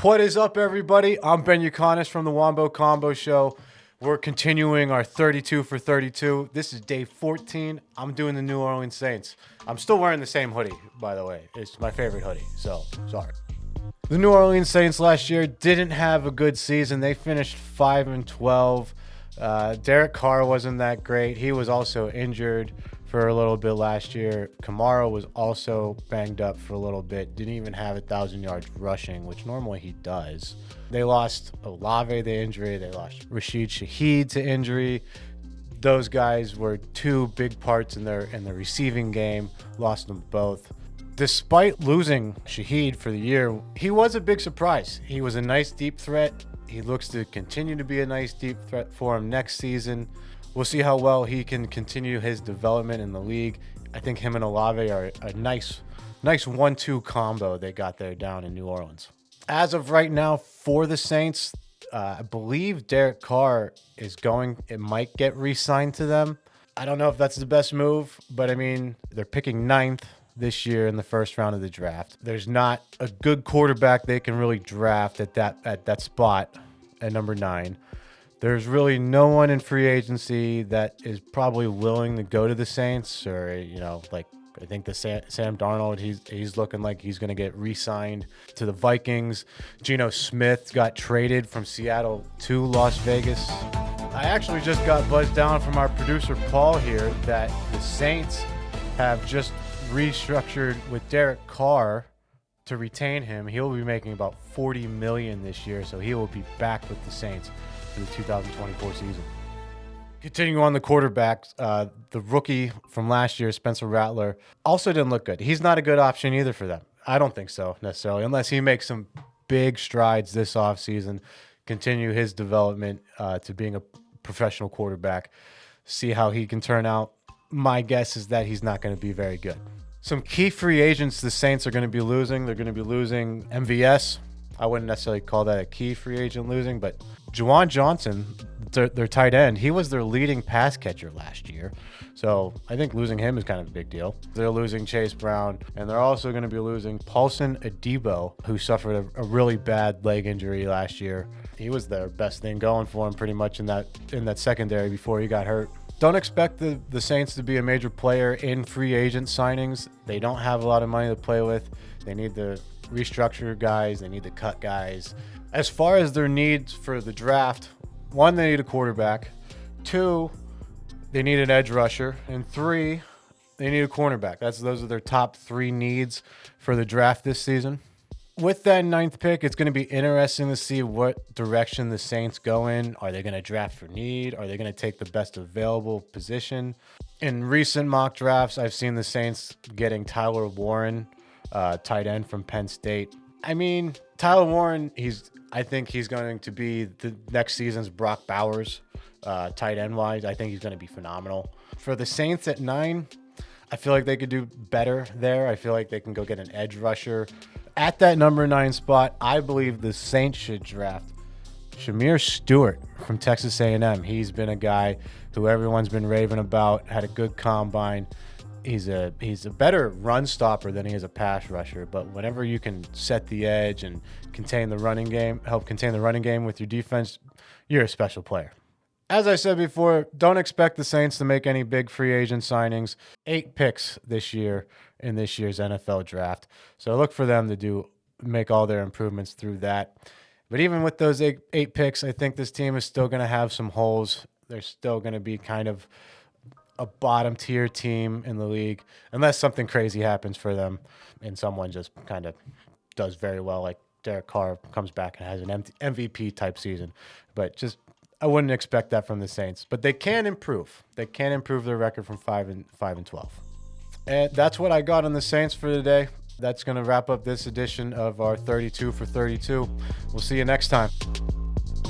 What is up, everybody? I'm Ben Yukonis from the Wombo Combo Show. We're continuing our 32 for 32. This is day 14. I'm doing the New Orleans Saints. I'm still wearing the same hoodie, by the way. It's my favorite hoodie, so sorry. The New Orleans Saints last year didn't have a good season. They finished 5-12. Derek Carr wasn't that great. He was also injured for a little bit last year. Kamara was also banged up for a little bit. Didn't even have 1,000 yards rushing, which normally he does. They lost Olave to injury. They lost Rashid Shaheed to injury. Those guys were two big parts in the receiving game. Lost them both. Despite losing Shaheed for the year, he was a big surprise. He was a nice deep threat. He looks to continue to be a nice deep threat for him next season. We'll see how well he can continue his development in the league. I think him and Olave are a nice 1-2 combo they got there down in New Orleans. As of right now for the Saints, I believe Derek Carr it might get re-signed to them. I don't know if that's the best move, but I mean, they're picking 9th this year in the first round of the draft. There's not a good quarterback they can really draft at that spot at number 9. There's really no one in free agency that is probably willing to go to the Saints, or I think the Sam Darnold, he's looking like he's going to get re-signed to the Vikings. Geno Smith got traded from Seattle to Las Vegas. I actually just got buzzed down from our producer Paul here that the Saints have just restructured with Derek Carr to retain him. He'll be making about $40 million this year, so he will be back with the Saints for the 2024 season. Continuing on the quarterbacks, the rookie from last year, Spencer Rattler, also didn't look good. He's not a good option either for them. I don't think so necessarily, unless he makes some big strides this offseason, continue his development to being a professional quarterback, see how he can turn out. My guess is that he's not going to be very good. Some key free agents the Saints are going to be losing. They're going to be losing MVS. I wouldn't necessarily call that a key free agent losing, but Juwan Johnson, their tight end, he was their leading pass catcher last year. So I think losing him is kind of a big deal. They're losing Chase Brown, and they're also going to be losing Paulson Adebo, who suffered a really bad leg injury last year. He was their best thing going for him pretty much in that secondary before he got hurt. Don't expect the Saints to be a major player in free agent signings. They don't have a lot of money to play with. They need to restructure guys. They need to cut guys. As far as their needs for the draft, 1, they need a quarterback. 2, they need an edge rusher. And 3, they need a cornerback. Those are their top 3 needs for the draft this season. With that 9th pick, it's going to be interesting to see what direction the Saints go in. Are they going to draft for need? Are they going to take the best available position? In recent mock drafts, I've seen the Saints getting Tyler Warren, tight end from Penn State. I mean, Tyler Warren, I think he's going to be the next season's Brock Bowers, tight end wise. I think he's going to be phenomenal. For the Saints at 9, I feel like they could do better there. I feel like they can go get an edge rusher. At that number 9 spot, I believe the Saints should draft Shamir Stewart from Texas A&M. He's been a guy who everyone's been raving about, had a good combine. He's a better run stopper than he is a pass rusher, but whenever you can set the edge and help contain the running game with your defense, you're a special player. As I said before, don't expect the Saints to make any big free agent signings. 8 picks this year in this year's NFL draft. So look for them to make all their improvements through that. But even with those 8 picks, I think this team is still going to have some holes. They're still going to be kind of a bottom tier team in the league, unless something crazy happens for them and someone just kind of does very well, like Derek Carr comes back and has an MVP type season. But I wouldn't expect that from the Saints, but they can improve. They can improve their record from 5-12. And that's what I got on the Saints for today. That's going to wrap up this edition of our 32 for 32. We'll see you next time.